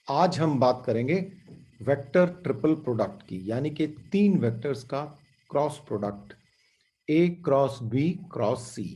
आज हम बात करेंगे वेक्टर ट्रिपल प्रोडक्ट की, यानी कि तीन वेक्टर्स का cross product A cross B cross C.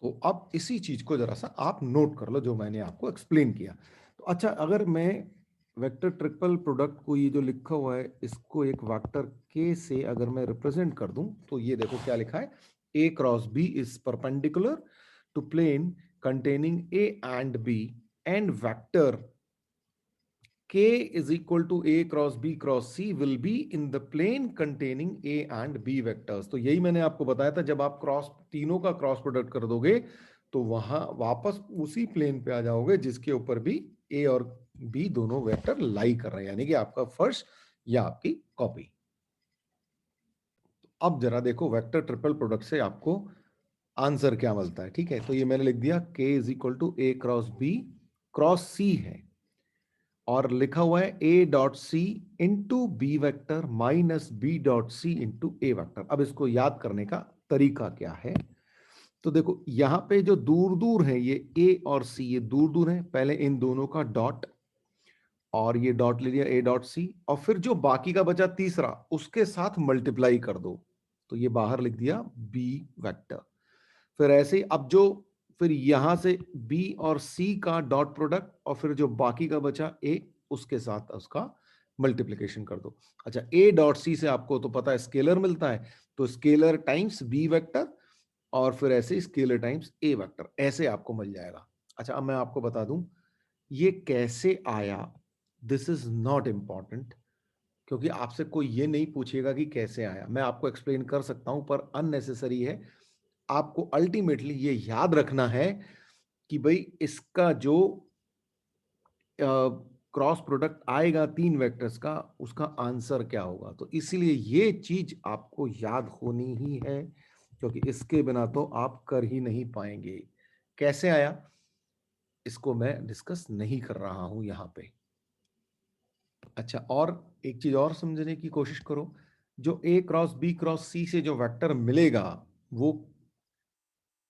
तो अब इसी चीज को जरा सा आप नोट कर लो जो मैंने आपको एक्सप्लेन किया। तो अच्छा, अगर मैं वेक्टर ट्रिपल प्रोडक्ट को, ये जो लिखा हुआ है, इसको एक वेक्टर के से अगर मैं रिप्रेजेंट कर दूं, तो ये देखो क्या लिखा है, A cross B is perpendicular to plane containing A and B, and vector K is equal to A cross B cross C will be in the plane containing A and B vectors। तो यही मैंने आपको बताया था, जब आप cross तीनों का क्रॉस प्रोडक्ट कर दोगे तो वहां वापस उसी प्लेन पे आ जाओगे जिसके ऊपर भी A और B दोनों वेक्टर लाई कर रहे हैं, यानी कि आपका फर्श या आपकी कॉपी। अब जरा देखो वेक्टर ट्रिपल प्रोडक्ट से आपको आंसर क्या मिलता है। ठीक है, तो ये मैंने लिख दिया K is equal to A cross B cross C है, और लिखा हुआ है A dot C into B vector minus B dot C into A vector. अब इसको याद करने का तरीका क्या है, तो देखो यहां पे जो दूर दूर है ये A और C, ये दूर दूर है, पहले इन दोनों का डॉट और ये डॉट ले लिया ए डॉट सी, और फिर जो बाकी का बचा तीसरा उसके साथ मल्टीप्लाई कर दो, तो ये बाहर लिख दिया बी वेक्टर। फिर ऐसे ही अब जो फिर यहां से बी और सी का डॉट प्रोडक्ट, और फिर जो बाकी का बचा ए उसके साथ उसका मल्टीप्लिकेशन कर दो। अच्छा, ए डॉट सी से आपको तो पता है स्केलर मिलता है, तो स्केलर टाइम्स बी वेक्टर, और फिर ऐसे स्केलर टाइम्स ए वेक्टर, ऐसे आपको मिल जाएगा। अच्छा, अब मैं आपको बता दूं ये कैसे आया, दिस इज नॉट इंपॉर्टेंट, क्योंकि आपसे कोई ये नहीं पूछेगा कि कैसे आया, मैं आपको एक्सप्लेन कर सकता हूं पर अननेसेसरी है। आपको अल्टीमेटली ये याद रखना है कि भाई इसका जो क्रॉस प्रोडक्ट आएगा तीन वेक्टर्स का, उसका आंसर क्या होगा। तो इसीलिए ये चीज आपको याद होनी ही है, क्योंकि इसके बिना तो आप कर ही नहीं पाएंगे। कैसे आया इसको मैं डिस्कस नहीं कर रहा हूं यहां पे। अच्छा, और एक चीज और समझने की कोशिश करो, जो ए क्रॉस बी क्रॉस सी से जो वेक्टर मिलेगा, वो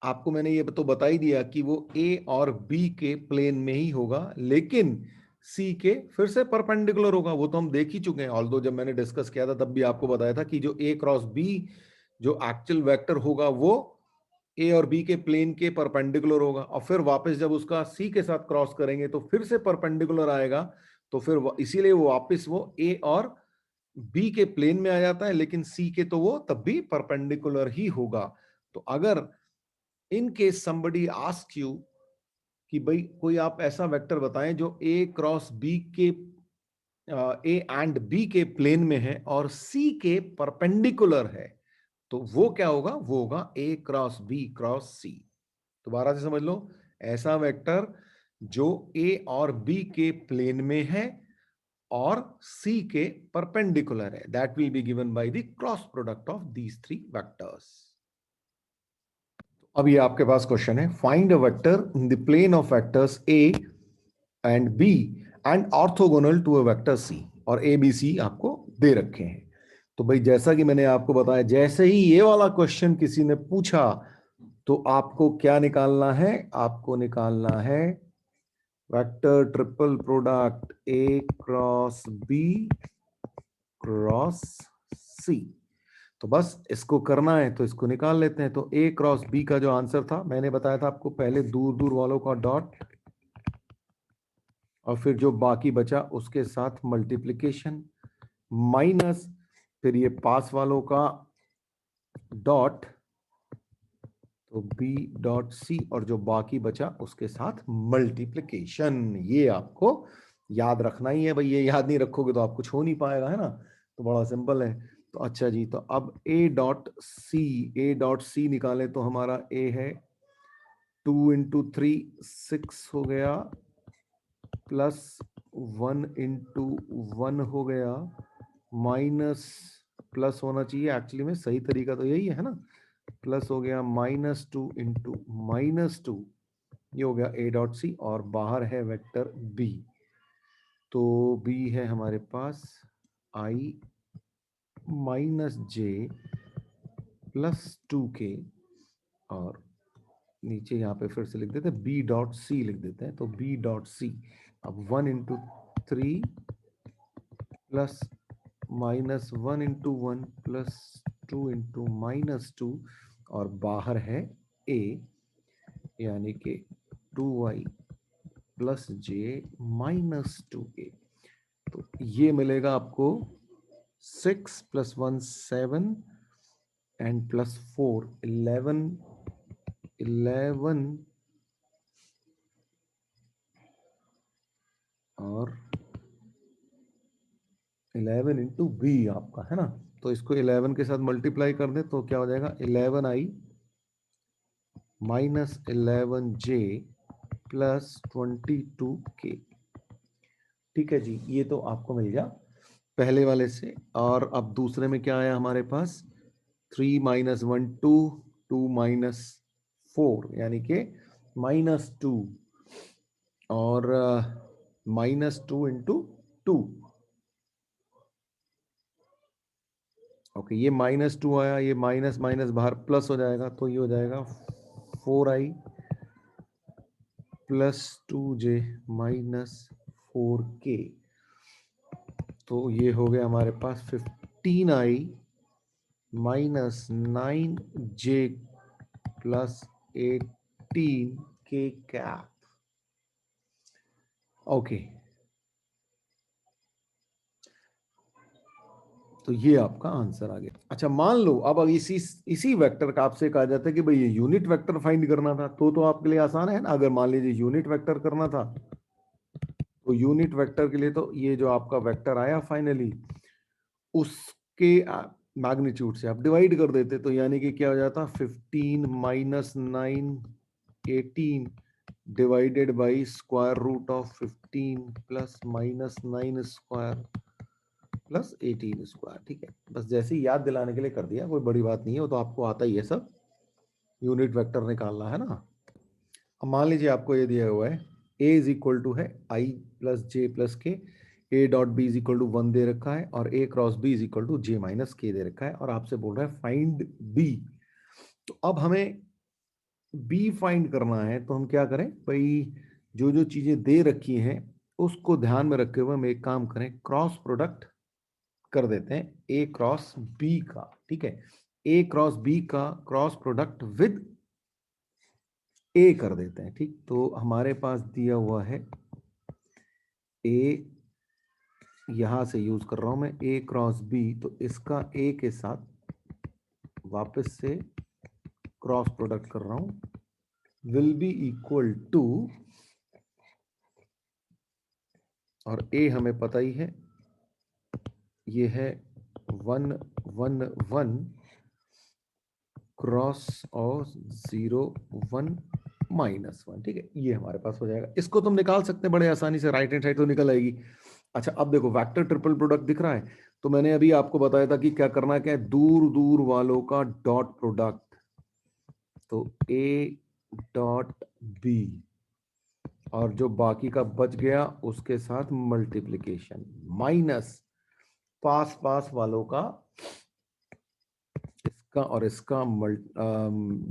आपको मैंने ये तो बता ही दिया कि वो ए और बी के प्लेन में ही होगा, लेकिन सी के फिर से परपेंडिकुलर होगा। वो तो हम देख ही चुके हैं, ऑल्दो जब मैंने डिस्कस किया था तब भी आपको बताया था कि जो ए क्रॉस बी जो एक्चुअल वेक्टर होगा वो ए और बी के प्लेन के परपेंडिकुलर होगा, और फिर वापस जब उसका सी के साथ क्रॉस करेंगे तो फिर से परपेंडिकुलर आएगा। तो फिर इसीलिए वो वापस वो ए और बी के प्लेन में आ जाता है, लेकिन सी के तो वो तब भी परपेंडिकुलर ही होगा। तो अगर in case somebody ask you कि भाई कोई आप ऐसा वेक्टर बताएं जो ए क्रॉस बी के ए एंड बी के प्लेन में है और सी के परपेंडिकुलर है, तो वो क्या होगा, वो होगा ए क्रॉस बी क्रॉस सी। दोबारा से समझ लो, ऐसा वेक्टर जो ए और बी के प्लेन में है और सी के परपेंडिकुलर है, that will be given by the cross product of these three vectors. अब ये आपके पास क्वेश्चन है, find a vector in the plane of vectors A and B and orthogonal to a vector C, और A B सी आपको दे रखे हैं। तो भाई जैसा कि मैंने आपको बताया, जैसे ही ये वाला क्वेश्चन किसी ने पूछा तो आपको क्या निकालना है, आपको निकालना है vector triple product A cross B cross C. तो बस इसको करना है, तो इसको निकाल लेते हैं। तो ए क्रॉस बी का जो आंसर था, मैंने बताया था आपको, पहले दूर दूर वालों का डॉट, और फिर जो बाकी बचा उसके साथ मल्टीप्लिकेशन, माइनस फिर ये पास वालों का डॉट, तो बी डॉट सी, और जो बाकी बचा उसके साथ मल्टीप्लिकेशन। ये आपको याद रखना ही है भाई, ये याद नहीं रखोगे तो आप कुछ हो नहीं पाएगा, है ना। तो बड़ा सिंपल है। तो अच्छा जी, तो अब ए डॉट सी, ए डॉट सी निकाले तो हमारा ए है 2 × 3 6 हो गया, प्लस 1 × 1 हो गया, माइनस प्लस होना चाहिए एक्चुअली में, सही तरीका तो यही है ना, प्लस हो गया -2 × -2, ये हो गया ए डॉट सी, और बाहर है वेक्टर बी। तो बी है हमारे पास i -j +2k, और नीचे यहाँ पे फिर से लिख देते हैं बी डॉट सी लिख देते हैं। तो बी डॉट सी, अब 1 × 3 प्लस -1 × 1 प्लस 2 × -2, और बाहर है a, यानी कि 2y प्लस j -2a। तो ये मिलेगा आपको 6 + 1 7 एंड +4 11 और 11 × b आपका, है ना। तो इसको 11 के साथ मल्टीप्लाई कर दे तो क्या हो जाएगा, 11i -11j +22k। ठीक है जी, ये तो आपको मिल गया पहले वाले से। और अब दूसरे में क्या आया हमारे पास, 3 - 1 2, 2 - 4 यानी कि -2, और -2 × 2। ओके, ये -2 आया, ये माइनस माइनस बाहर प्लस हो जाएगा, तो ये हो जाएगा 4i +2j -4k। तो ये हो गया हमारे पास 15i minus 9j plus 18k cap. Okay, तो ये आपका आंसर आ गया। अच्छा, मान लो अब इसी वेक्टर का आपसे कहा जाता है कि भाई ये यूनिट वेक्टर फाइंड करना था, तो आपके लिए आसान है ना। अगर मान लीजिए यूनिट वेक्टर करना था, तो यूनिट वेक्टर के लिए तो ये जो आपका वेक्टर आया फाइनली, उसके मैग्नीट्यूड से आप डिवाइड कर देते, तो यानी कि क्या हो जाता, 15 minus 9 18 divided by square root of 15 plus minus 9 square plus 18 square. ठीक है, बस जैसे ही याद दिलाने के लिए कर दिया, कोई बड़ी बात नहीं है, वो तो आपको आता ही है सब, यूनिट वेक्टर निकालना है ना। अब मान लीजिए आपको ये दिया हुआ है a इज इक्वल टू है i plus J plus K, A dot B is equal to 1 दे रखा है, और a cross b is equal to J minus K दे रखा है, और आपसे बोल रहा है फाइंड b। तो अब हमें b फाइंड करना है, तो हम क्या करें भाई, जो जो चीजें दे रखी हैं उसको ध्यान में रखे हुए हम एक काम करें, क्रॉस प्रोडक्ट कर देते हैं ए क्रॉस बी का। ठीक है, ए क्रॉस बी का क्रॉस प्रोडक्ट विद ए कर देते हैं। ठीक, तो हमारे पास दिया हुआ है ए, यहां से यूज कर रहा हूं मैं ए क्रॉस बी, तो इसका ए के साथ वापस से क्रॉस प्रोडक्ट कर रहा हूं, विल बी इक्वल टू, और ए हमें पता ही है ये है 1 1 1 क्रॉस और 0 1 माइनस 1। ठीक है, ये हमारे पास हो जाएगा। इसको तुम निकाल सकते हैं बड़े आसानी से, राइट हैंड साइड तो निकल आएगी। अच्छा, अब देखो वेक्टर ट्रिपल प्रोडक्ट दिख रहा है, तो मैंने अभी आपको बताया था कि क्या करना, क्या है, दूर दूर वालों का डॉट प्रोडक्ट, तो ए डॉट बी, और जो बाकी का बच गया उसके साथ मल्टीप्लीकेशन, माइनस पास पास वालों का, इसका और इसका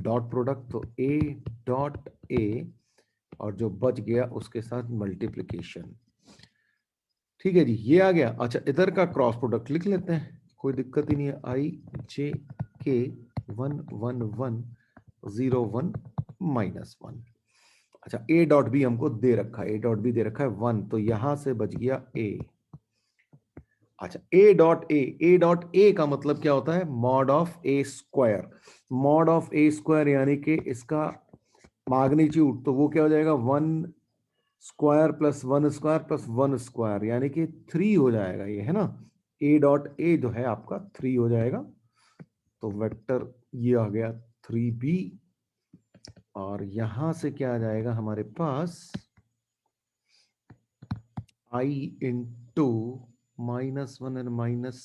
डॉट प्रोडक्ट, तो ए डॉट ए, और जो बच गया उसके साथ मल्टीप्लीकेशन। ठीक है जी, ये आ गया। अच्छा, इधर का क्रॉस प्रोडक्ट लिख लेते हैं, कोई दिक्कत ही नहीं है, आई जे के 1 1 1 0 1 माइनस 1। अच्छा, ए डॉट बी हमको दे रखा है, ए डॉट बी दे रखा है 1, तो यहां से बच गया ए। अच्छा, ए डॉट ए का मतलब क्या होता है, mod of A square, mod of A square यानी कि इसका मैग्नीट्यूड, तो वो क्या हो जाएगा, 1 square plus 1 square plus 1 square, यानी कि 3 हो जाएगा ये, है ना। ए डॉट ए जो है आपका 3 हो जाएगा, तो वेक्टर ये आ गया 3b, और यहां से क्या आ जाएगा हमारे पास, i इंटू -1 एंड -1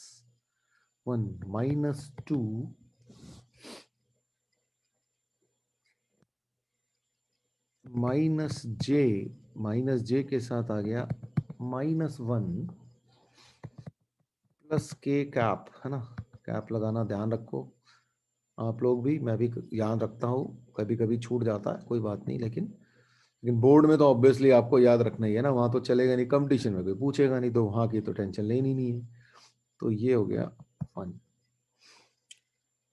-2 माइनस जे के साथ आ गया -1 प्लस के कैप, है ना। कैप लगाना ध्यान रखो आप लोग भी, मैं भी याद रखता हूँ, कभी कभी छूट जाता है, कोई बात नहीं, लेकिन बोर्ड में तो ऑब्वियसली आपको याद रखना ही है ना, वहां तो चलेगा नहीं, कंपटीशन में कोई पूछेगा नहीं, तो वहां की तो टेंशन लेनी नहीं है। तो ये हो गया 1,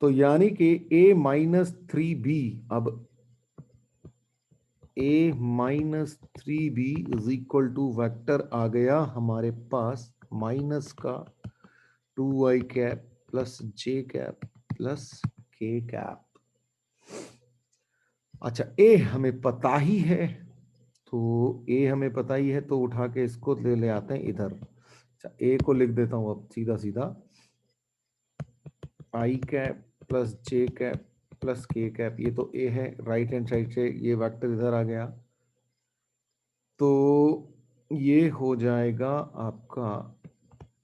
तो यानी कि a माइनस 3b, अब a minus 3b is equal to vector आ गया हमारे पास माइनस का 2i cap plus j cap plus k cap. अच्छा, ए हमें पता ही है, तो ए हमें पता ही है, तो उठा के इसको ले आते हैं इधर। अच्छा, ए को लिख देता हूं अब सीधा सीधा, आई कैप प्लस जे कैप प्लस के कैप, ये तो ए है, राइट हैंड साइड से ये वेक्टर इधर आ गया, तो ये हो जाएगा आपका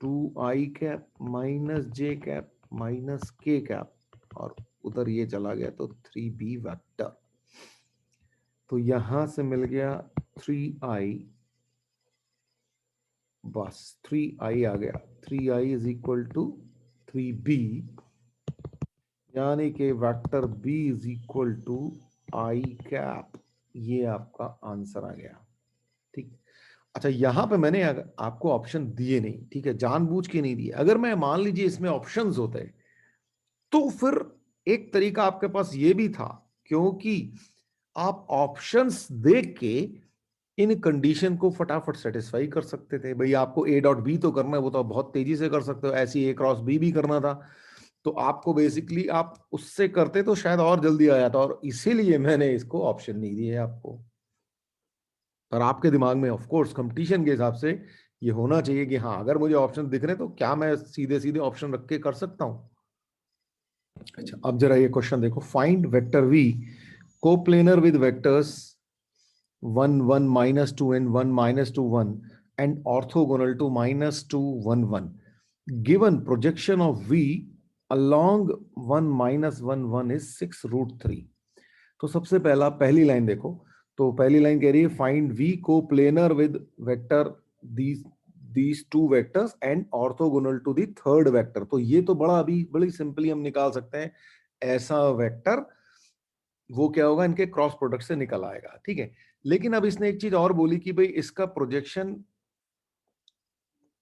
2i कैप माइनस जे कैप माइनस के कैप, और उधर ये चला गया तो 3b वेक्टर, तो यहां से मिल गया 3i, बस 3i आ गया, 3i is equal to 3b, यानी कि vector b is equal to i cap, ये आपका आंसर आ गया। ठीक, अच्छा, यहां पे मैंने आपको ऑप्शन दिए नहीं, ठीक है, जानबूझ के नहीं दिए। अगर मैं मान लीजिए इसमें ऑप्शंस होते तो फिर एक तरीका आपके पास ये भी था, क्योंकि आप ऑप्शंस देख के इन कंडीशन को फटाफट सेटिस्फाई कर सकते थे। भाई आपको ए डॉट बी तो करना है, वो तो आप बहुत तेजी से कर सकते हो, ऐसी ए क्रॉस बी भी करना था, तो आपको बेसिकली आप उससे करते तो शायद और जल्दी आ जाता, और इसीलिए मैंने इसको ऑप्शन नहीं दिए आपको। पर आपके दिमाग में ऑफ कोर्स कंपटीशन के हिसाब से ये होना चाहिए कि हाँ, अगर मुझे ऑप्शन दिख रहे तो क्या मैं सीधे सीधे ऑप्शन रख के कर सकता हूं। अच्छा, अब जरा ये क्वेश्चन देखो, find vector V coplanar with vectors 1 1 -2 and 1 -2 1 and orthogonal to -2 1 1, given projection of v along 1 -1 1 is 6√3। तो सबसे पहली लाइन देखो, तो पहली लाइन कह रही है find V coplanar with vector these two vectors and orthogonal to the third vector. तो ये तो बड़ा अभी बड़ी सिंपली हम निकाल सकते हैं, ऐसा वेक्टर वो क्या होगा, इनके क्रॉस प्रोडक्ट से निकल आएगा, ठीक है। लेकिन अब इसने एक चीज और बोली कि भाई इसका प्रोजेक्शन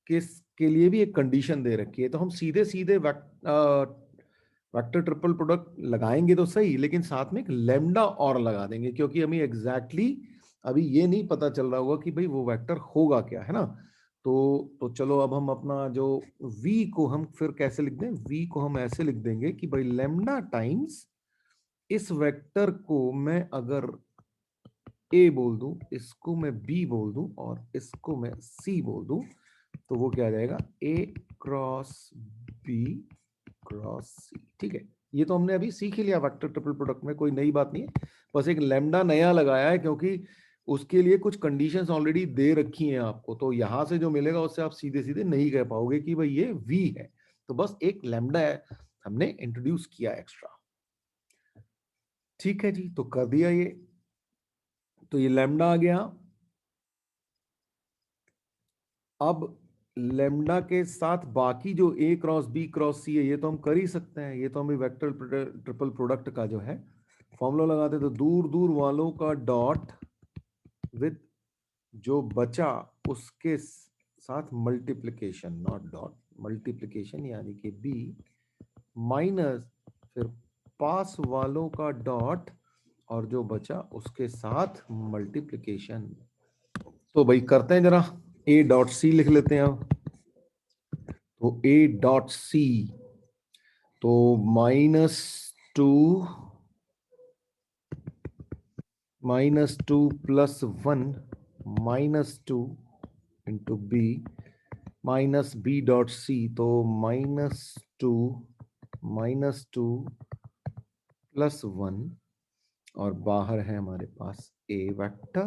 के लिए भी एक कंडीशन दे रखी है, तो हम सीधे सीधे वेक्टर ट्रिपल प्रोडक्ट लगाएंगे तो सही, लेकिन साथ में एक लेमडा और लगा देंगे, क्योंकि हमें एग्जैक्टली अभी ये नहीं पता चल रहा होगा कि भाई वो वेक्टर होगा क्या, है ना। तो चलो अब हम अपना जो v को हम फिर कैसे लिख दें, v को हम ऐसे लिख देंगे कि भाई लेमडा टाइम्स इस वेक्टर को मैं अगर a बोल दूं, इसको मैं b बोल दूं और इसको मैं c बोल दूं, तो वो क्या आ जाएगा, a cross b cross c, ठीक है। ये तो हमने अभी सीख ही लिया वेक्टर ट्रिपल प्रोडक्ट में, कोई नई बात नहीं है, बस एक लैम्डा नया लगाया है, क्योंकि उसके लिए कुछ कंडीशंस ऑलरेडी दे रखी हैं आपको, तो यहां से जो मिलेगा उससे आप सीधे सीधे नहीं कह पाओगे कि भाई ये v है, तो बस एक लैम्डा है हमने इंट्रोड्यूस किया एक्स्ट्रा। ठीक है जी, तो कर दिया ये, तो ये लैम्डा आ गया। अब लेमडा के साथ बाकी जो ए क्रॉस बी क्रॉस सी है ये तो हम कर ही सकते हैं, ये तो हम वेक्टर ट्रिपल प्रोडक्ट का जो है फॉर्मूला लगाते, तो दूर दूर वालों का डॉट विद जो बचा उसके साथ मल्टीप्लिकेशन, नॉट डॉट, मल्टीप्लिकेशन, यानी कि बी माइनस फिर पास वालों का डॉट और जो बचा उसके साथ मल्टीप्लिकेशन। तो भाई करते हैं जरा, ए डॉट सी लिख लेते हैं अब। तो ए डॉट सी, तो -2 + 1 -2 into B minus B dot C, तो -2 + 1, और बाहर है हमारे पास ए वेक्टर।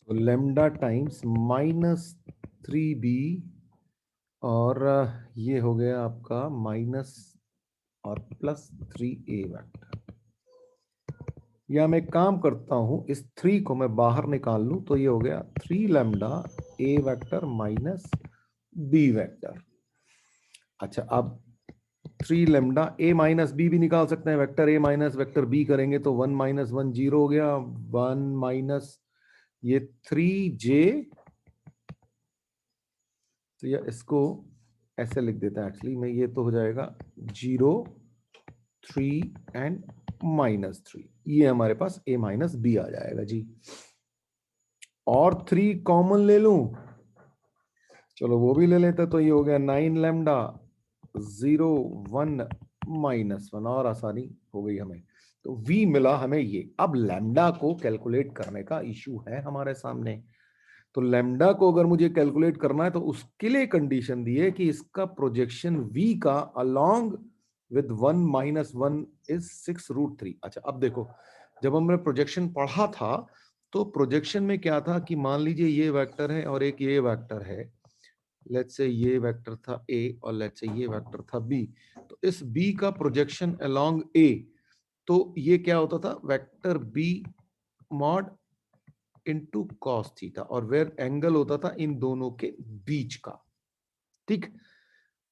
तो लेमडा टाइम्स -3b, और ये हो गया आपका माइनस और +3a वेक्टर। या मैं काम करता हूं, इस 3 को मैं बाहर निकाल लूं, तो ये हो गया 3 lambda a vector minus b vector. अच्छा, अब 3 लैम्डा a माइनस b भी निकाल सकते हैं, vector a minus vector b करेंगे तो 1 - 1 0 हो गया, 1 माइनस ये 3j, तो या इसको ऐसे लिख देता है एक्चुअली मैं, ये तो हो जाएगा 0 3 एंड -3, ये हमारे पास a माइनस b आ जाएगा जी। और 3 कॉमन ले लूं, चलो वो भी ले लेते, तो ये हो गया 9 लैम्डा 0 1 -1, और आसानी हो गई हमें, तो v मिला हमें ये। अब लैम्डा को कैलकुलेट करने का इशू है हमारे सामने, तो लैम्डा को अगर मुझे कैलकुलेट करना है तो उसके लिए कंडीशन दी है कि इसका प्रोजेक्शन v का अलोंग विद 1 - 1 इज 6√3। अच्छा, अब देखो, जब हमने प्रोजेक्शन पढ़ा था तो प्रोजेक्शन में क्या था कि मान लीजिए ये वेक्टर है और एक ये वेक्टर है, लेट्स से ये वेक्टर था a और लेट्स से ये वेक्टर था b, तो इस b का प्रोजेक्शन अलोंग a, तो ये क्या होता था, vector b mod into cos theta, और वेयर एंगल होता था इन दोनों के बीच का, ठीक।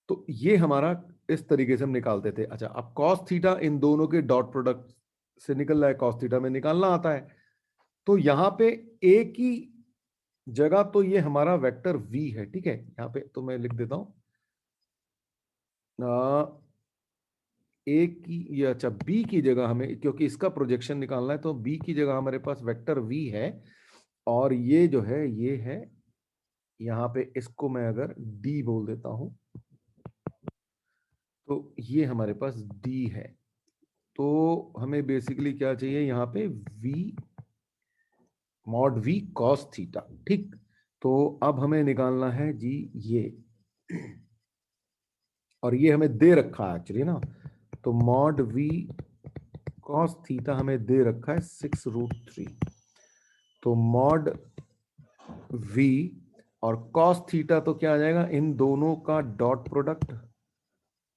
तो ये हमारा इस तरीके से हम निकालते थे। अच्छा, अब कॉस थीटा इन दोनों के डॉट प्रोडक्ट से निकल रहा है, कॉस थीटा में निकालना आता है। तो यहाँ पे एक ही जगह तो ये हमारा वेक्टर v है, ठीक है। यहाँ पे तो मैं लिख देता हूं ए की, ये अच्छा b की जगह हमें, क्योंकि इसका प्रोजेक्शन निकालना है, तो b की जगह हमारे पास वेक्टर v है। और ये जो है ये है, यहाँ पे इसको मैं अगर d बोल देता हूं, तो ये हमारे पास d है। तो हमें बेसिकली क्या चाहिए यहाँ पे, v mod v cos theta, ठीक। तो अब हमें निकालना है जी ये, और ये हमें दे रखा है एक्चुअली ना। तो मॉड v cos थीटा हमें दे रखा है 6√3। तो मॉड v और cos थीटा तो क्या आ जाएगा, इन दोनों का dot product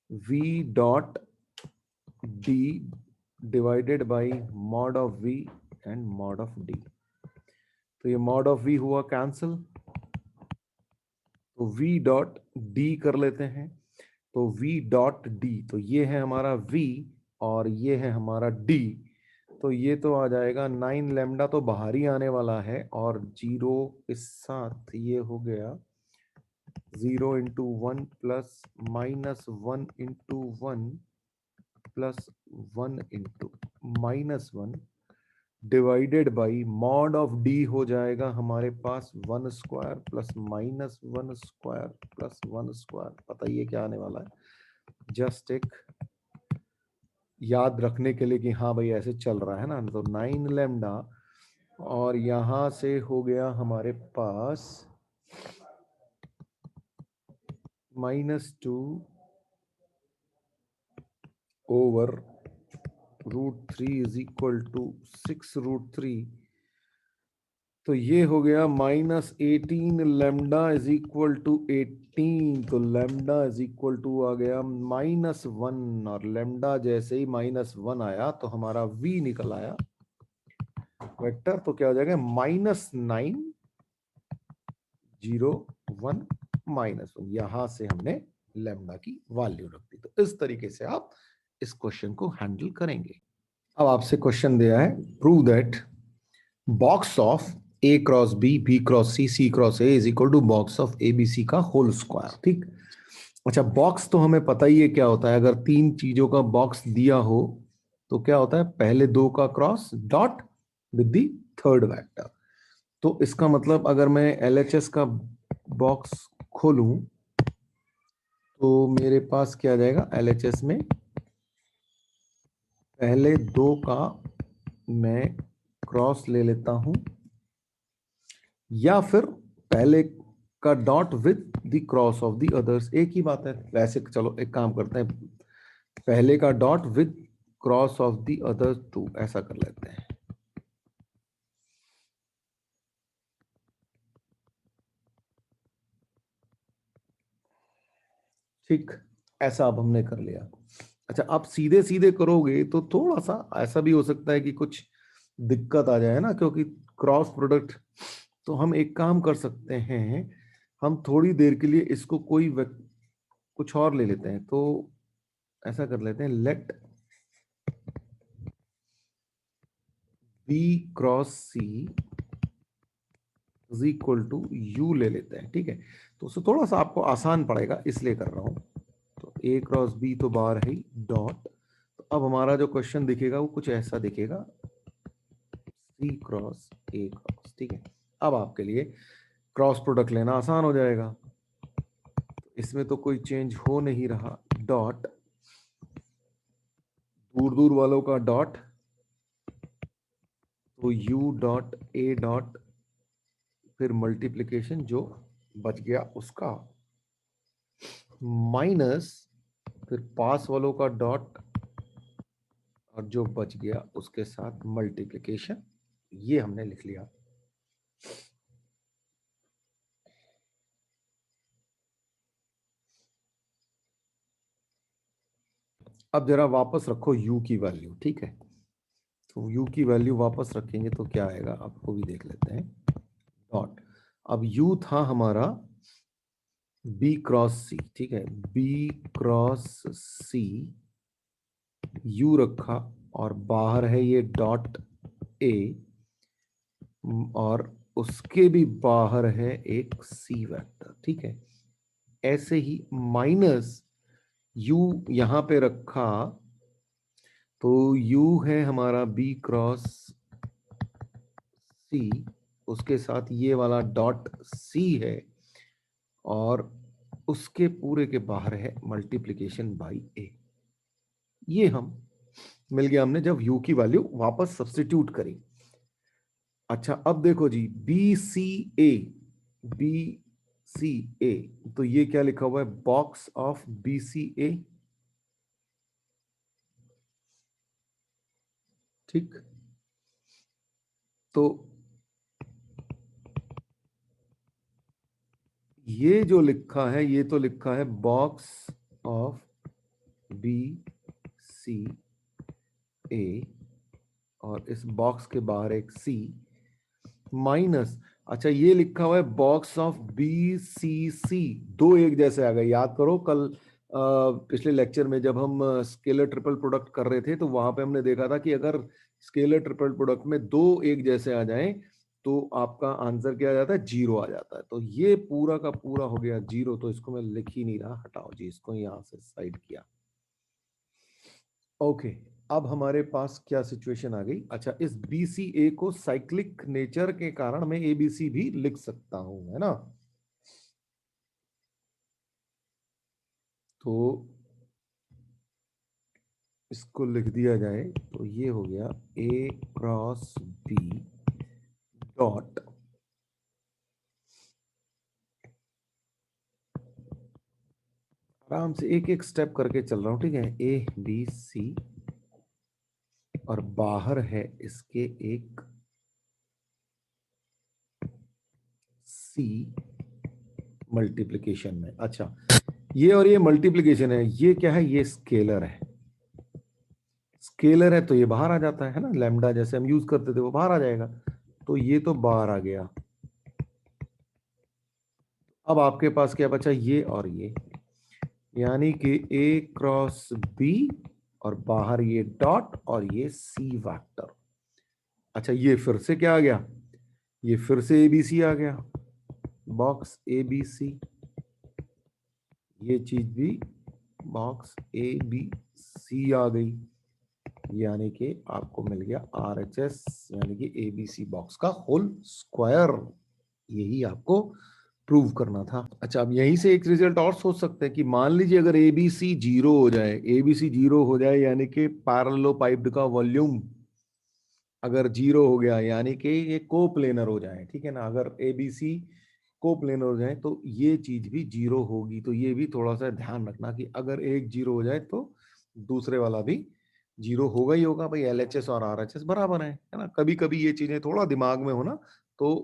v dot d divided by mod of v and mod of d। तो ये मॉड ऑफ v हुआ कैंसिल, तो v डॉट d कर लेते हैं। तो v डॉट d, तो ये है हमारा v और ये है हमारा d। तो ये तो आ जाएगा 9 लैम्डा तो बाहर ही आने वाला है, और 0 के साथ ये हो गया 0 into 1 plus minus 1 into 1 plus 1 into minus 1 divided by mod of D हो जाएगा हमारे पास 1 square plus minus 1 square plus 1 square. पता ही है क्या आने वाला है, जस्ट एक याद रखने के लिए कि हाँ भाई ऐसे चल रहा है ना। तो 9 लैम्डा और यहां से हो गया हमारे पास -2 ओवर √3 इज इक्वल टू 6√3। तो ये हो गया -18 लैम्डा इज इक्वल टू 18। तो लैम्डा इज इक्वल टू आ गया -1, और लैम्डा जैसे ही -1 आया तो हमारा v निकल आया वेक्टर। तो क्या हो जाएगा, -9 0 1 -1। यहां से हमने लैम्डा की वैल्यू रख दी। तो इस तरीके से आप इस क्वेश्चन को हैंडल करेंगे। अब आपसे क्वेश्चन दिया है, prove that box of a cross b, b cross c, c cross a is equal to box of a b c का होल स्क्वायर, ठीक। अच्छा, बॉक्स तो हमें पता ही है क्या होता है। अगर तीन चीजों का बॉक्स दिया हो तो क्या होता है, पहले दो का cross dot with the third vector. तो इसका मतलब अगर मैं LHS का बॉक्स खोलूं तो मेरे पास क्या आ जाएगा, LHS में पहले दो का मैं क्रॉस ले लेता हूं, या फिर पहले का dot with the cross of the others, एक ही बात है। वैसे चलो एक काम करते हैं, पहले का dot with cross of the other two, ऐसा कर लेते हैं। ठीक, ऐसा अब हमने कर लिया। अच्छा, आप सीधे सीधे करोगे तो थोड़ा सा ऐसा भी हो सकता है कि कुछ दिक्कत आ जाए ना, क्योंकि क्रॉस प्रोडक्ट। तो हम एक काम कर सकते हैं, हम थोड़ी देर के लिए इसको कुछ और ले लेते हैं। तो ऐसा कर लेते हैं, let b cross c is equal to u ले लेते हैं, ठीक है। तो उससे थोड़ा सा आपको आसान पड़ेगा इसलिए कर रहा हूं। तो a क्रॉस b तो बाहर है ही, डॉट। तो अब हमारा जो क्वेश्चन दिखेगा वो कुछ ऐसा दिखेगा, c क्रॉस a क्रॉस, ठीक है। अब आपके लिए क्रॉस प्रोडक्ट लेना आसान हो जाएगा। इसमें तो कोई चेंज हो नहीं रहा, डॉट दूर दूर वालों का डॉट, तो u डॉट a डॉट, फिर मल्टीप्लिकेशन जो बच गया उसका, माइनस फिर पास वालों का डॉट, और जो बच गया उसके साथ मल्टीप्लिकेशन। ये हमने लिख लिया। अब जरा वापस रखो u की वैल्यू, ठीक है। तो u की वैल्यू वापस रखेंगे तो क्या आएगा, आपको भी देख लेते हैं। डॉट, अब u था हमारा बी क्रॉस सी, ठीक है, बी क्रॉस सी यू रखा और बाहर है ये डॉट ए और उसके भी बाहर है एक सी वेक्टर, ठीक है। ऐसे ही माइनस यू यहां पे रखा तो यू है हमारा बी क्रॉस सी, उसके साथ ये वाला डॉट सी है और उसके पूरे के बाहर है मल्टीप्लिकेशन बाई ए। ये हम मिल गया हमने जब यू की वैल्यू वापस सब्स्टिट्यूट करी। अच्छा अब देखो जी, बी सी ए, बी सी ए, तो ये क्या लिखा हुआ है, बॉक्स ऑफ बी सी ए, ठीक। तो ये जो लिखा है ये तो लिखा है बॉक्स ऑफ बी सी ए और इस बॉक्स के बाहर एक सी माइनस, अच्छा ये लिखा हुआ है बॉक्स ऑफ बी सी सी। दो एक जैसे आ गए, याद करो कल पिछले लेक्चर में जब हम स्केलर ट्रिपल प्रोडक्ट कर रहे थे तो वहां पे हमने देखा था कि अगर स्केलर ट्रिपल प्रोडक्ट में दो एक जैसे आ जाएं तो आपका आंसर क्या आ जाता है, जीरो आ जाता है। तो ये पूरा का पूरा हो गया जीरो, तो इसको मैं लिख ही नहीं रहा, हटाओ जी इसको, यहां से साइड किया। ओके, अब हमारे पास क्या सिचुएशन आ गई, अच्छा इस BCA को साइक्लिक नेचर के कारण मैं ABC भी लिख सकता हूं, है ना। तो इसको लिख दिया जाए तो ये हो गया A क्रॉस B डॉट, आराम से एक एक स्टेप करके चल रहा हूं, ठीक है, ABC और बाहर है इसके एक C मल्टीप्लिकेशन में। अच्छा ये और ये मल्टीप्लिकेशन है, ये क्या है, ये स्केलर है, स्केलर है तो ये बाहर आ जाता है ना, लैम्डा जैसे हम यूज करते थे वो बाहर आ जाएगा, तो ये तो बाहर आ गया। अब आपके पास क्या बचा, ये और ये, यानी कि A क्रॉस B और बाहर ये डॉट और ये C वेक्टर। अच्छा ये फिर से क्या आ गया, ये फिर से ABC आ गया, बॉक्स ABC, ये चीज भी बॉक्स ABC आ गई, यानी कि आपको मिल गया RHS यानी कि ABC बॉक्स का होल स्क्वायर। यही आपको प्रूव करना था। अच्छा अब यहीं से एक रिजल्ट और सोच सकते हैं कि मान लीजिए अगर ABC जीरो हो जाए, ABC जीरो हो जाए यानी कि पैरेललोपाइप्ड का वॉल्यूम अगर जीरो हो गया यानी कि ये कोप्लेनर हो जाए, ठीक है ना, अगर ABC कोप्लेनर हो जाए तो ये चीज भी जीरो होगी। तो ये भी थोड़ा सा ध्यान रखना कि अगर एक जीरो हो जाए तो दूसरे वाला भी जीरो होगा ही होगा। भाई LHS और RHS बराबर है ना, कभी कभी ये चीजें थोड़ा दिमाग में हो ना तो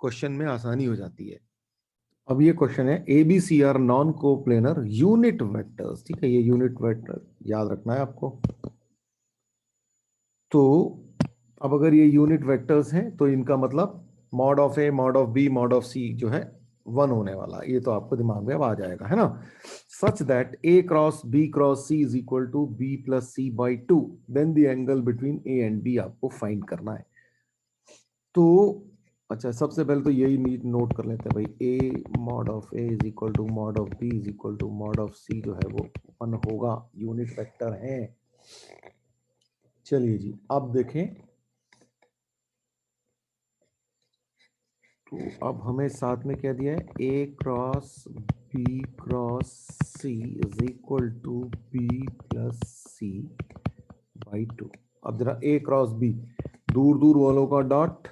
क्वेश्चन में आसानी हो जाती है। अब ये क्वेश्चन है ABC are non coplanar unit vectors, ठीक है, ये यूनिट वेक्टर याद रखना है आपको। तो अब अगर ये यूनिट वेक्टर्स हैं तो इनका मतलब mod of A mod of B mod of C जो है वन होने वाला, ये तो आपको दिमाग में अब आ जाएगा, है ना। Such that A cross B cross C is equal to B plus C by two, then the angle between A and B आपको फाइंड करना है। तो अच्छा सबसे पहले तो यही नीट नोट कर लेते हैं भाई, A mod of A is equal to mod of B is equal to mod of C जो है वो वन होगा, यूनिट वेक्टर है। चलिए जी अब देखें, तो अब हमें साथ में क्या दिया है, A cross B cross C is equal to B plus C by two. अब जरा A क्रॉस B, दूर दूर वालों का डॉट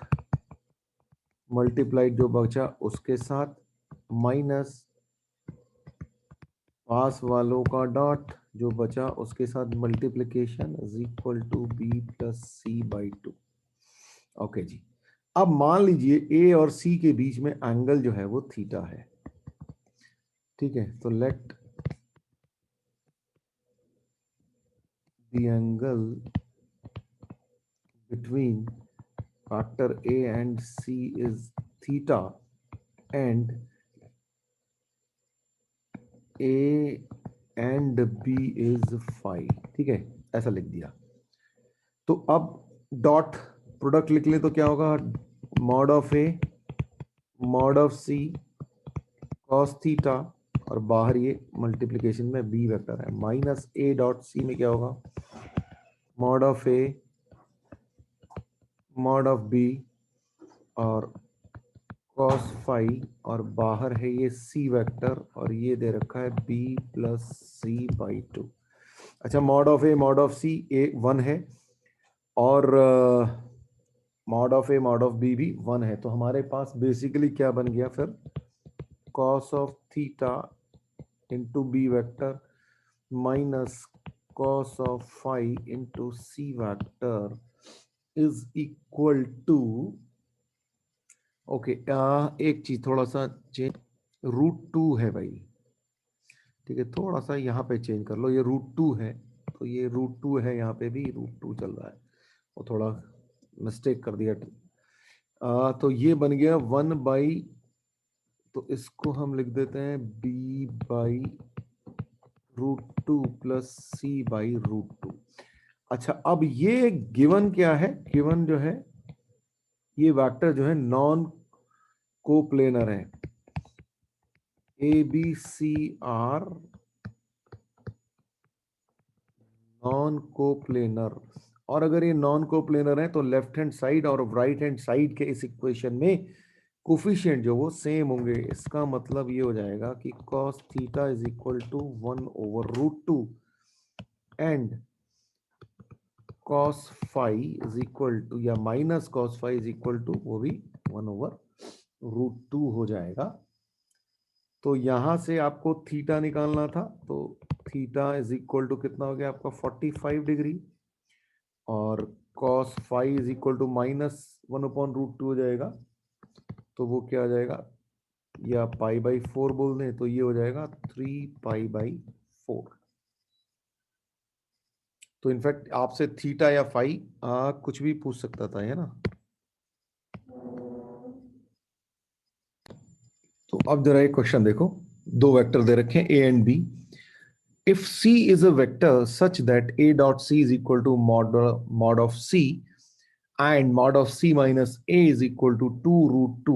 मल्टीप्लाइड जो बचा उसके साथ माइनस पास वालों का डॉट जो बचा उसके साथ multiplication is equal to B plus C by two. Okay ji, अब मान लीजिए A और C के बीच में एंगल जो है वो थीटा है, ठीक है। तो let the angle between factor A and C is theta and A and B is 5, ठीक है, ऐसा लिख दिया। तो अब डॉट प्रोडक्ट लिख ले तो क्या होगा, mod of A mod of C cos theta, और बाहर ये मल्टीप्लिकेशन में बी वेक्टर है, माइनस ए डॉट सी में क्या होगा, mod of A mod of B और cos फाई, और बाहर है ये c वेक्टर, और ये दे रखा है b प्लस सी बाई 2। अच्छा, mod of A mod of C ए 1 है, और mod of A mod of B भी 1 है, तो हमारे पास बेसिकली क्या बन गया फिर, cos of theta into B vector minus cos of phi into C vector is equal to, okay, एक चीज थोड़ा सा चेंज, √2 है भाई, ठीक है, थोड़ा सा यहाँ पे चेंज कर लो, ये √2 है, तो ये √2 है, यहाँ पे भी √2 चल रहा है, वो थोड़ा मिस्टेक कर दिया। तो ये बन गया 1 बाई, तो इसको हम लिख देते हैं b by √2 plus C by √2। अच्छा, अब ये गिवन क्या है, गिवन जो है ये वेक्टर जो है नॉन कोप्लेनर है, A B C are non coplanar, और अगर ये नॉन कोप्लेनर है तो लेफ्ट हैंड साइड और राइट हैंड साइड के इस इक्वेशन में कोफिशिएंट जो वो सेम होंगे। इसका मतलब ये हो जाएगा कि cos theta is equal to 1/√2 and cos phi is equal to, या minus cos phi is equal to, वो भी 1/√2 हो जाएगा। तो यहां से आपको थीटा निकालना था, तो थीटा इज इक्वल टू कितना हो गया आपका 45 डिग्री, और cos phi is equal to minus 1/√2 हो जाएगा, तो वो क्या आ जाएगा, या π/4 बोल दें तो ये हो जाएगा 3π/4। तो इनफैक्ट आपसे थीटा या फाई कुछ भी पूछ सकता था, है ना। तो अब जरा एक क्वेश्चन देखो, दो वेक्टर दे रखे हैं a and b। If c is a vector such that a dot c is equal to mod of c and mod of c minus a is equal to 2√2,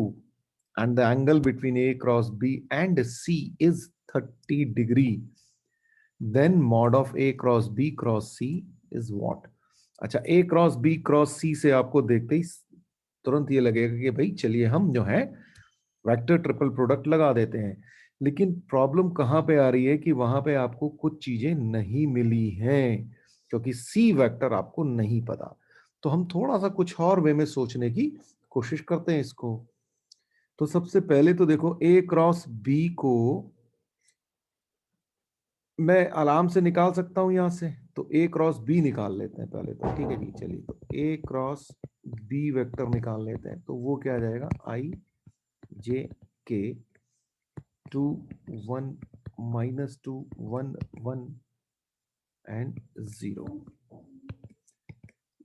and the angle between a cross b and c is 30 degree, then mod of a cross b cross c is what? अच्छा, a cross b cross c से आपको देखते ही तुरंत ये लगेगा कि भाई चलिए हम जो है वेक्टर ट्रिपल प्रोडक्ट लगा देते हैं, लेकिन प्रॉब्लम कहां पे आ रही है कि वहां पे आपको कुछ चीजें नहीं मिली हैं, क्योंकि सी वेक्टर आपको नहीं पता। तो हम थोड़ा सा कुछ और वे में सोचने की कोशिश करते हैं इसको। तो सबसे पहले तो देखो, ए क्रॉस बी को मैं आराम से निकाल सकता हूं यहां से, तो ए क्रॉस बी निकाल लेते हैं पहले तो, ठीक है जी, चलिए, तो ए क्रॉस बी वेक्टर निकाल लेते हैं, तो वो क्या आ जाएगा, आई जे के 2 1 -2 1 1 एंड 0,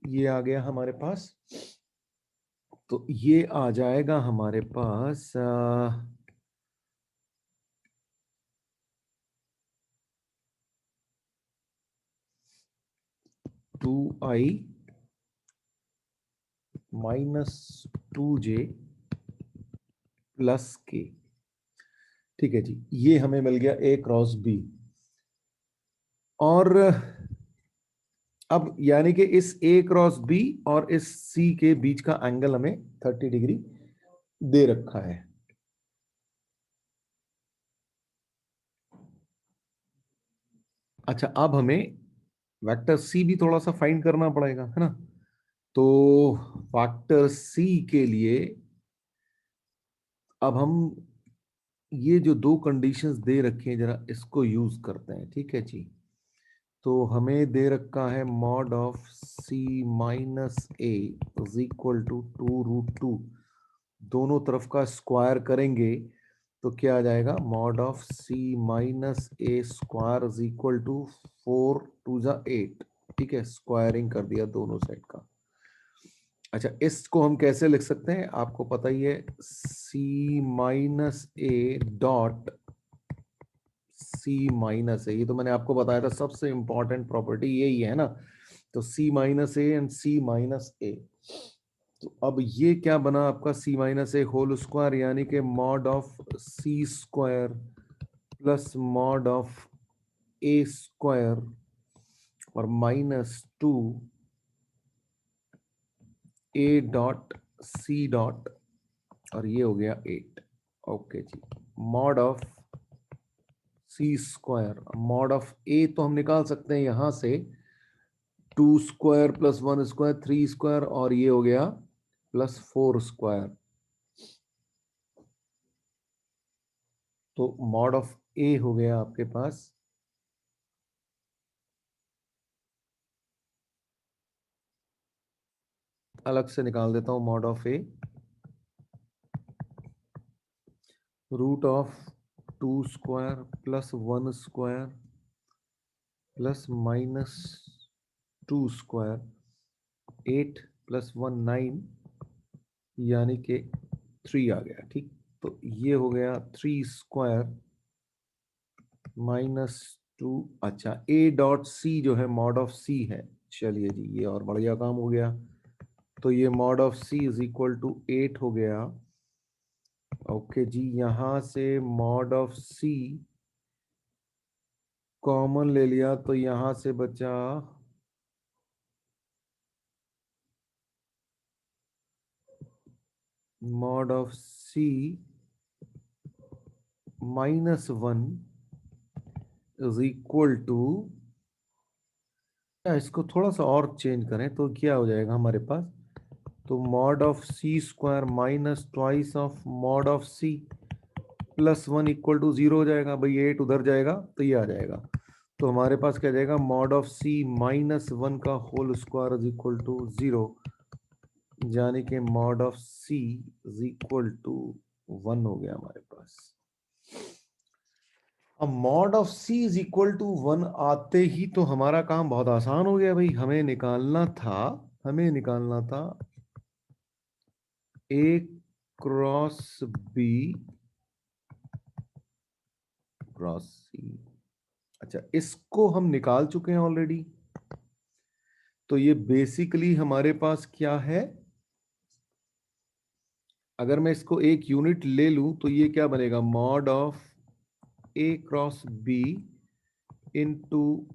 ये आ गया हमारे पास। तो ये आ जाएगा हमारे पास 2i -2j प्लस के, ठीक है जी, ये हमें मिल गया ए क्रॉस बी। और अब यानी कि इस ए क्रॉस बी और इस सी के बीच का एंगल हमें 30 डिग्री दे रखा है। अच्छा, अब हमें वेक्टर सी भी थोड़ा सा फाइंड करना पड़ेगा, है ना। तो वेक्टर सी के लिए अब हम ये जो दो कंडीशंस दे रखे हैं जरा इसको यूज करते हैं, ठीक है जी। तो हमें दे रखा है mod of C minus A is equal to 2√2, दोनों तरफ का स्क्वायर करेंगे तो क्या आ जाएगा, mod of C minus A square is equal to 4 2 8, ठीक है, स्क्वायरिंग कर दिया दोनों साइड का। अच्छा, इसको हम कैसे लिख सकते हैं, आपको पता ही है, c - a dot c C minus A, ये तो मैंने आपको बताया था सबसे इंपॉर्टेंट प्रॉपर्टी यही है ना। तो C minus A and C minus A. तो अब ये क्या बना आपका C minus A whole square, यानी कि mod of C square plus mod of A square और -2 ए डॉट सी डॉट, और ये हो गया 8। Okay ji, mod of C square, mod of A तो हम निकाल सकते हैं यहां से 2 स्क्वायर प्लस 1 स्क्वायर 3 स्क्वायर, और ये हो गया प्लस 4 स्क्वायर। तो मॉड ऑफ ए हो गया आपके पास अलग से निकाल देता हूं, mod of A root of 2 square plus 1 square plus -2 square 8 plus 1 9, यानी कि 3 आ गया। ठीक, तो ये हो गया 3 स्क्वायर -2। अच्छा, ए डॉट सी जो है मॉड ऑफ सी है। चलिए जी, ये और बढ़िया काम हो गया। तो ये mod of C is equal to 8 हो गया। ओके जी, यहां से मॉड ऑफ सी कॉमन ले लिया तो यहां से बचा mod of C -1 is equal to, इसको थोड़ा सा और चेंज करें तो क्या हो जाएगा हमारे पास, तो mod of C square minus twice of mod of C plus 1 equal to 0 हो जाएगा। भाई 8 उधर जाएगा तो ये आ जाएगा। तो हमारे पास क्या जाएगा, मॉड ऑफ सी -1 का whole square is equal to 0, यानी कि mod of C is equal to 1 हो गया हमारे पास। अब mod of C is equal to 1 आते ही तो हमारा काम बहुत आसान हो गया भाई। हमें निकालना था ए क्रॉस बी क्रॉस सी। अच्छा, इसको हम निकाल चुके हैं ऑलरेडी। तो ये बेसिकली हमारे पास क्या है, अगर मैं इसको एक यूनिट ले लूं तो ये क्या बनेगा, mod of A cross B into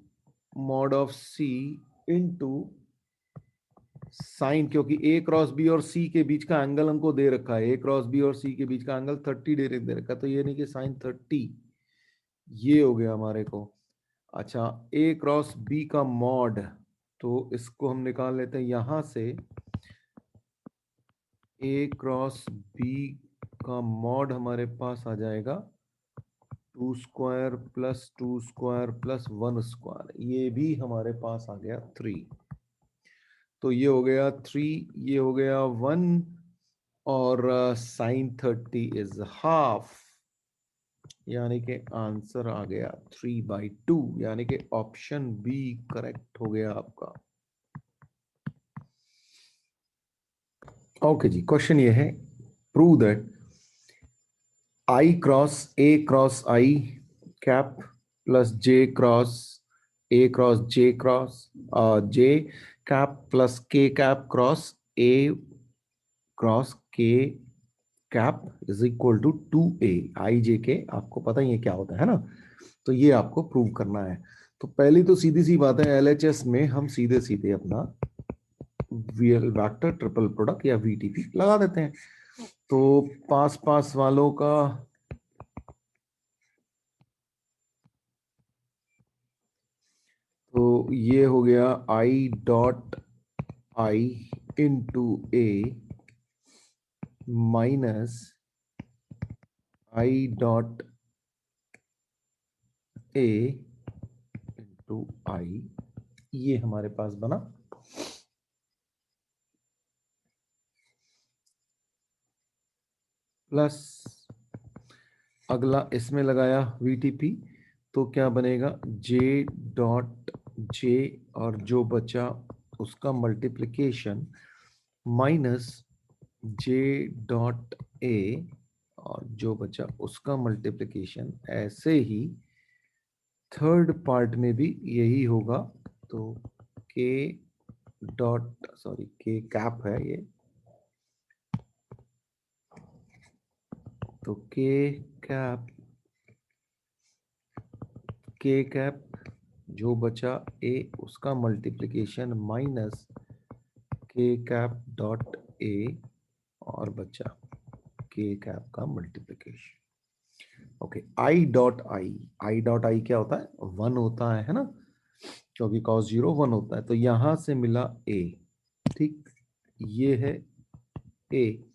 mod of C into sine, क्योंकि ए क्रॉस बी और सी के बीच का एंगल हमको दे रखा है, ए क्रॉस बी और सी के बीच का एंगल 30 डिग्री दे रखा है, तो ये नहीं कि साइन 30, ये हो गया हमारे को। अच्छा, ए क्रॉस बी का मॉड, तो इसको हम निकाल लेते हैं यहां से, ए क्रॉस बी का मॉड हमारे पास आ जाएगा 2 square plus 2 square plus 1 square, ये भी हमारे पास आ गया 3। तो ये हो गया 3, ये हो गया 1, और साइन 30 इज हाफ, यानी कि आंसर आ गया 3/2, यानी कि ऑप्शन बी करेक्ट हो गया आपका। ओके जी, क्वेश्चन ये है, prove that I cross A cross I cap plus J cross J cap plus K cap cross A cross K cap is equal to 2a I J K. आपको पता ही है क्या होता है ना, तो ये आपको प्रूव करना है। तो पहली तो सीधी सी बात है, एलएचएस में हम सीधे सीधे अपना वेक्टर ट्रिपल प्रोडक्ट या वीटीपी लगा देते हैं। तो पास पास वालों का तो ये हो गया I dot I into A minus I dot A into I, ये हमारे पास बना। प्लस अगला इसमें लगाया वीटीपी, तो क्या बनेगा, जे डॉट जे और जो बचा उसका multiplication minus J dot A और जो बचा उसका मल्टीप्लिकेशन, ऐसे ही थर्ड पार्ट में भी यही होगा। तो के डॉट सॉरी के कैप है ये, तो के कैप जो बचा ए उसका मल्टीप्लिकेशन माइनस के कैप डॉट ए और बचा के कैप का मल्टीप्लिकेशन। ओके, आई डॉट आई क्या होता है? 1 होता है ना, क्योंकि cos 0 1 होता है। तो यहां से मिला ए, ठीक, ये है ए,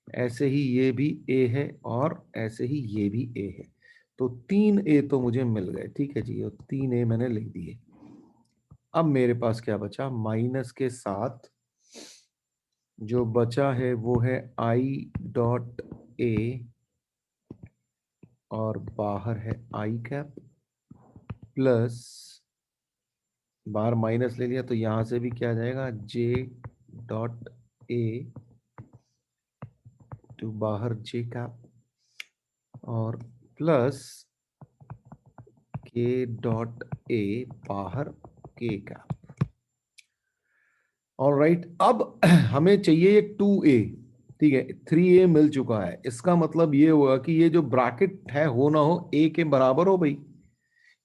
ऐसे ही ये भी ए है और ऐसे ही ये भी ए है। तो 3 ए तो मुझे मिल गए, ठीक है जी, और 3 ए मैंने लिख दिए। अब मेरे पास क्या बचा? माइनस के साथ जो बचा है वो है आई डॉट ए और बाहर है आई कैप, प्लस बाहर माइनस ले लिया तो यहां से भी क्या आ जाएगा? जे डॉट ए तो बाहर जे कैप और प्लस के डॉट ए बाहर के कैप। ऑलराइट, अब हमें चाहिए एक 2a, ठीक है, 3a मिल चुका है। इसका मतलब ये हुआ कि ये जो ब्रैकेट है हो ना हो a के बराबर हो भाई।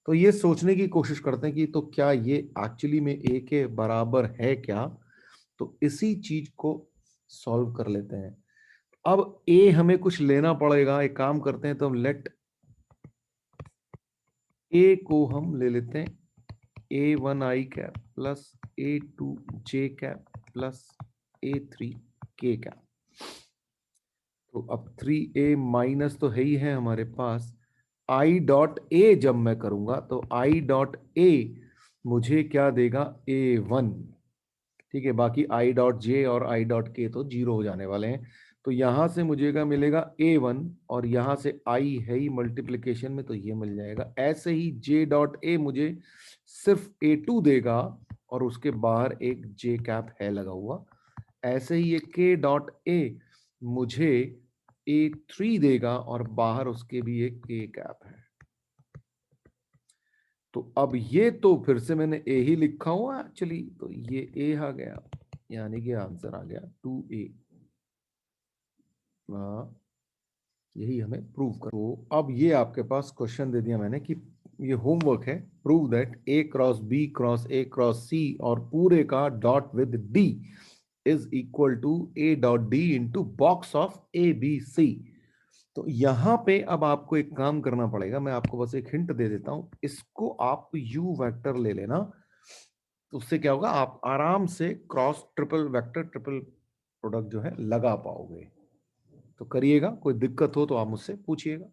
तो ये सोचने की कोशिश करते हैं कि तो क्या ये एक्चुअली में a के बराबर है क्या? तो इसी चीज को सॉल्व कर लेते हैं। अब a हमें कुछ लेना पड़ेगा, एक काम करते हैं, तो हम लेट a को हम ले लेते हैं A1 आई कैप प्लस A2 जे कैप प्लस A3 के कैप। तो अब 3a माइनस तो है ही है हमारे पास, आई डॉट ए जब मैं करूंगा तो आई डॉट ए मुझे क्या देगा? A1, ठीक है, बाकी आई डॉट जे और आई डॉट के तो जीरो हो जाने वाले हैं। तो यहां से मुझे क्या मिलेगा? A1, और यहां से आई है ही मल्टीप्लिकेशन में तो ये मिल जाएगा। ऐसे ही जे डॉट ए मुझे सिर्फ A2 देगा और उसके बाहर एक जे कैप है लगा हुआ। ऐसे ही ये के डॉट ए मुझे A3 देगा और बाहर उसके भी एक के कैप है। तो अब ये तो फिर से मैंने ए ही लिखा हुआ एक्चुअली, तो ये ए आ गया, यानी कि आंसर आ गया 2a। यही हमें प्रूव कर। तो अब ये आपके पास क्वेश्चन दे दिया मैंने कि ये होमवर्क है, prove that A cross B cross A cross C और पूरे का dot with D is equal to A dot D into box of A B C. तो यहां पे अब आपको एक काम करना पड़ेगा, मैं आपको बस एक हिंट दे देता हूं, इसको आप यू वेक्टर ले लेना। तो उससे क्या होगा? आप आराम से cross triple vector triple product जो है लगा पाओगे। तो करिएगा, कोई दिक्कत हो तो आप मुझसे पूछिएगा।